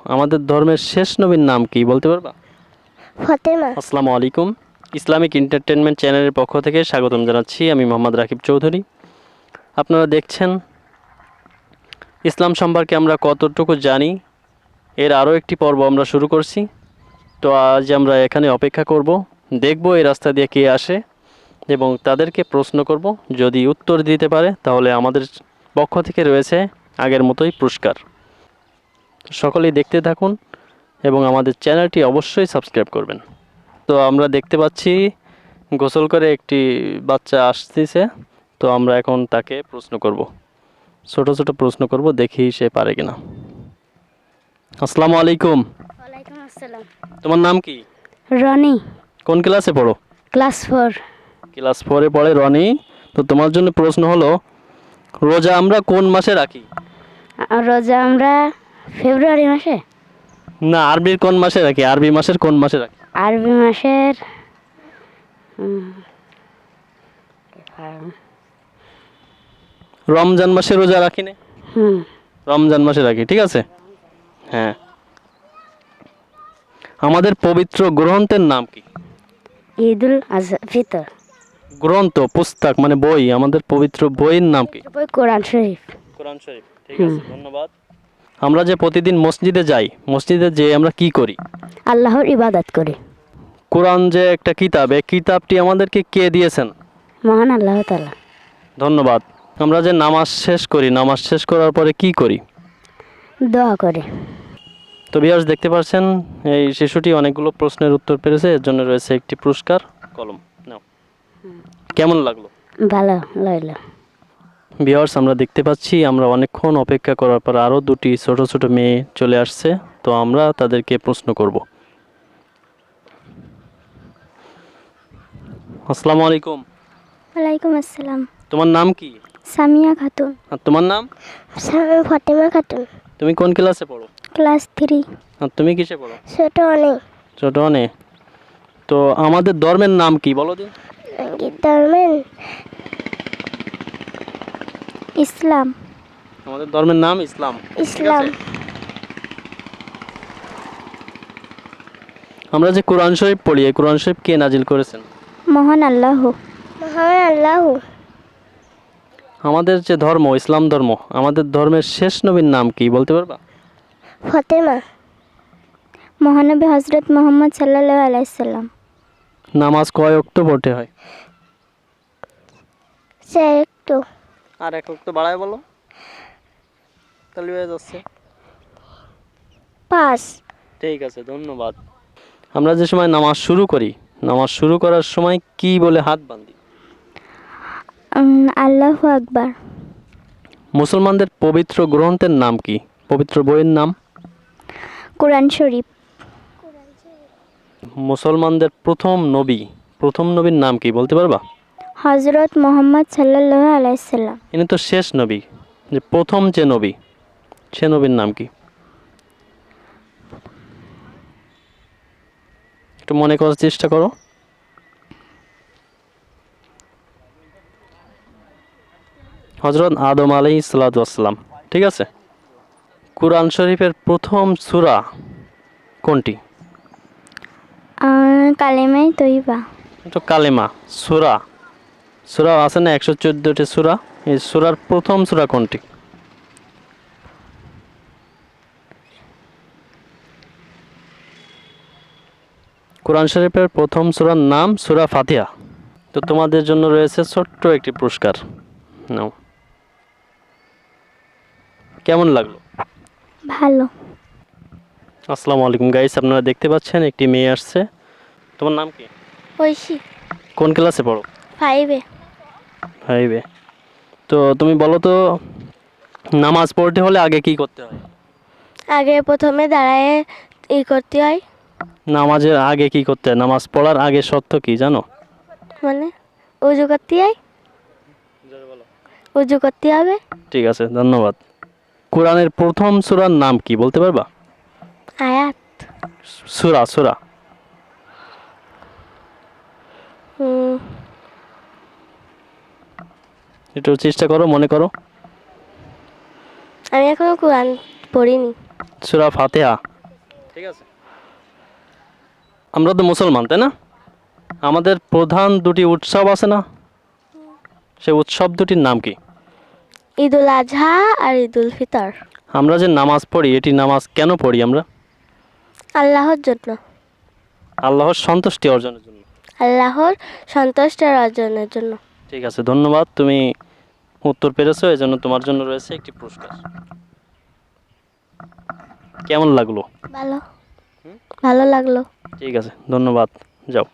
আমাদের ধর্মের শেষ নবীর নাম কি বলতে পারবা? ফাতেমা। আসসালামু আলাইকুম। ইসলামিক এন্টারটেনমেন্ট চ্যানেলের পক্ষ থেকে স্বাগতম জানাচ্ছি। আমি মোহাম্মদ রাকিব চৌধুরী। আপনারা দেখছেন ইসলাম সম্পর্কে আমরা কতটুকু জানি, এর আরও একটি পর্ব আমরা শুরু করছি। তো আজ আমরা এখানে অপেক্ষা করব, দেখব এই রাস্তা দিয়ে কে আসে এবং তাদেরকে প্রশ্ন করব। যদি উত্তর দিতে পারে তাহলে আমাদের পক্ষ থেকে রয়েছে আগের মতোই পুরস্কার। সকলেই দেখতে থাকুন এবং আমাদের চ্যানেলটি অবশ্যই সাবস্ক্রাইব করবেন। তো আমরা দেখতে পাচ্ছি গোসল করে একটি বাচ্চা আসতেছে। তো আমরা এখন তাকে প্রশ্ন করব, ছোট ছোট প্রশ্ন করব, দেখি সে পারে কিনা। আসসালামু আলাইকুম। ওয়ালাইকুম আসসালাম। তোমার নাম কি? রনি। কোন ক্লাসে পড়ো? ক্লাস 4। ক্লাস 4-এ পড়ে রনি। তো তোমার জন্য প্রশ্ন হলো, রোজা আমরা কোন মাসে রাখি? রোজা আমরা ফেব্রুয়ারি মাসে। না, আরবির কোন মাসে রাখি? আরবি মাসের কোন মাসে রাখি? আরবি মাসের রমজান মাসে রোজা রাখি না? হুম রমজান মাসে রাখি, ঠিক আছে। হ্যাঁ। আমাদের পবিত্র গ্রন্থের নাম কি? ঈদুল ফিতর। গ্রন্থ, পুস্তক মানে বই, আমাদের পবিত্র বইয়ের নাম কি? কোরআন শরীফ। কোরআন শরীফ, ঠিক আছে, ধন্যবাদ। আমরা যে প্রতিদিন মসজিদে যাই, মসজিদে যেয়ে আমরা কি করি? আল্লাহর ইবাদত করি। কোরআন যে একটা কিতাব, এই কিতাবটি আমাদেরকে কে দিয়েছেন? মহান আল্লাহ তাআলা। ধন্যবাদ। আমরা যে নামাজ শেষ করি, নামাজ শেষ করার পরে কি করি? দোয়া করি। তো ভিউয়ার্স, দেখতে পাচ্ছেন এই শিশুটি অনেকগুলো প্রশ্নের উত্তর পেরেছে, এর জন্য রয়েছে একটি পুরস্কার, কলম। নাও। কেমন লাগলো? ভালো লাগলো। ভিউয়ার্স, আমরা দেখতে পাচ্ছি আমরা অনেকক্ষণ অপেক্ষা করার পর আরও দুটি ছোট ছোট মেয়ে চলে আসছে। তো আমরা তাদেরকে প্রশ্ন করব। আসসালামু আলাইকুম। ওয়ালাইকুম আসসালাম। তোমার নাম কি? সামিয়া খাতুন। আর তোমার নাম? ফাতেমা খাতুন। তুমি কোন ক্লাসে পড়ো? ক্লাস 3। আর তুমি কিসে পড়ো? ছোট অনেক। ছোট অনে। তো আমাদের ধর্মের নাম কি বলো দিন? ধর্মের ইসলাম। আমাদের ধর্মের নাম ইসলাম। ইসলাম। আমরা যে কোরআন শরীফ পড়ি, এই কোরআন শরীফ কে নাজিল করেছেন? মহান আল্লাহ। মহান আল্লাহ। আমাদের যে ধর্ম, ইসলাম ধর্ম, আমাদের ধর্মের শেষ নবীর নাম কি বলতে পারবা? ফাতেমা। মহানবী হযরত মুহাম্মদ সাল্লাল্লাহু আলাইহি সাল্লাম। নামাজ কয় ওয়াক্ত পড়তে হয়? 4 ওয়াক্ত। আর এক ওয়াক্ত বাড়ায় বলো, তাহলে হয়ে যাচ্ছে 5। ঠিক আছে, ধন্যবাদ। আমরা যে সময় নামাজ শুরু করি, নামাজ শুরু করার সময় কি বলে হাত বাঁধি? আল্লাহু আকবার। মুসলমানদের পবিত্র গ্রন্থের নাম কি? পবিত্র বইয়ের নাম? কোরআন শরীফ। মুসলমানদের প্রথম নবীর নাম কি বলতে পারবা? হযরত মুহাম্মদ সাল্লাল্লাহু আলাইহি সাল্লাম। ইনি তো শেষ নবী, যে প্রথম যে নবী, সে নবীর নাম কি? একটু মনে করার চেষ্টা করো। হযরত আদম আলাইহিস সালাতু ওয়াস সালাম, ঠিক আছে। কুরআন শরীফের প্রথম সূরা কোনটি? কালেমায়ে তৈয়বা। তো কালেমা। সূরা, সূরা আছে না 114টি সূরা, এই সূরার প্রথম সূরা কোনটি? কোরআন শরীফের প্রথম সূরার নাম সূরা ফাতিহা। তো তোমাদের জন্য রয়েছে ছোট্ট একটি পুরস্কার, নাও। কেমন লাগলো? ভালো। আসসালামু আলাইকুম গাইস, আপনারা দেখতে পাচ্ছেন একটি মেয়ে আসছে। তোমার নাম কি? ঐশী। কোন ক্লাসে পড়ো? 5-এ। 5-এ। তো তুমি বলো তো, নামাজ পড়তে হলে আগে কি করতে হয়? আগে প্রথমে দাঁড়ায় করতে হয়। নামাজের আগে কি করতে হয়? নামাজ পড়ার আগে শর্ত কি জানো? মানে ওযু করতে হয়। ওযু করতে হবে। ঠিক আছে, ধন্যবাদ। কোরআনের প্রথম সূরার নাম কি বলতে পারবা? আয়াত। সূরা। একটু চেষ্টা করো, মনে করো। আমি এখনো কোরআন পড়িনি। সূরা ফাতিহা। ঠিক আছে। আমরা তো মুসলমান, তাই না? আমাদের প্রধান দুটি উৎসব আছে না? সেই উৎসব দুটির নাম কি? ঈদুল আজহা আর ঈদুল ফিতর। আমরা যে নামাজ পড়ি, এটি নামাজ কেন পড়ি আমরা? আল্লাহর জন্য। আল্লাহর সন্তুষ্টি অর্জনের জন্য। আল্লাহর সন্তুষ্টের অর্জনের জন্য। ঠিক আছে, ধন্যবাদ। তুমি উত্তর পেরেছো, এজন্য তোমার জন্য রয়েছে একটি পুরস্কার। কেমন লাগলো? ভালো। ভালো লাগলো। ঠিক আছে, ধন্যবাদ। যাও।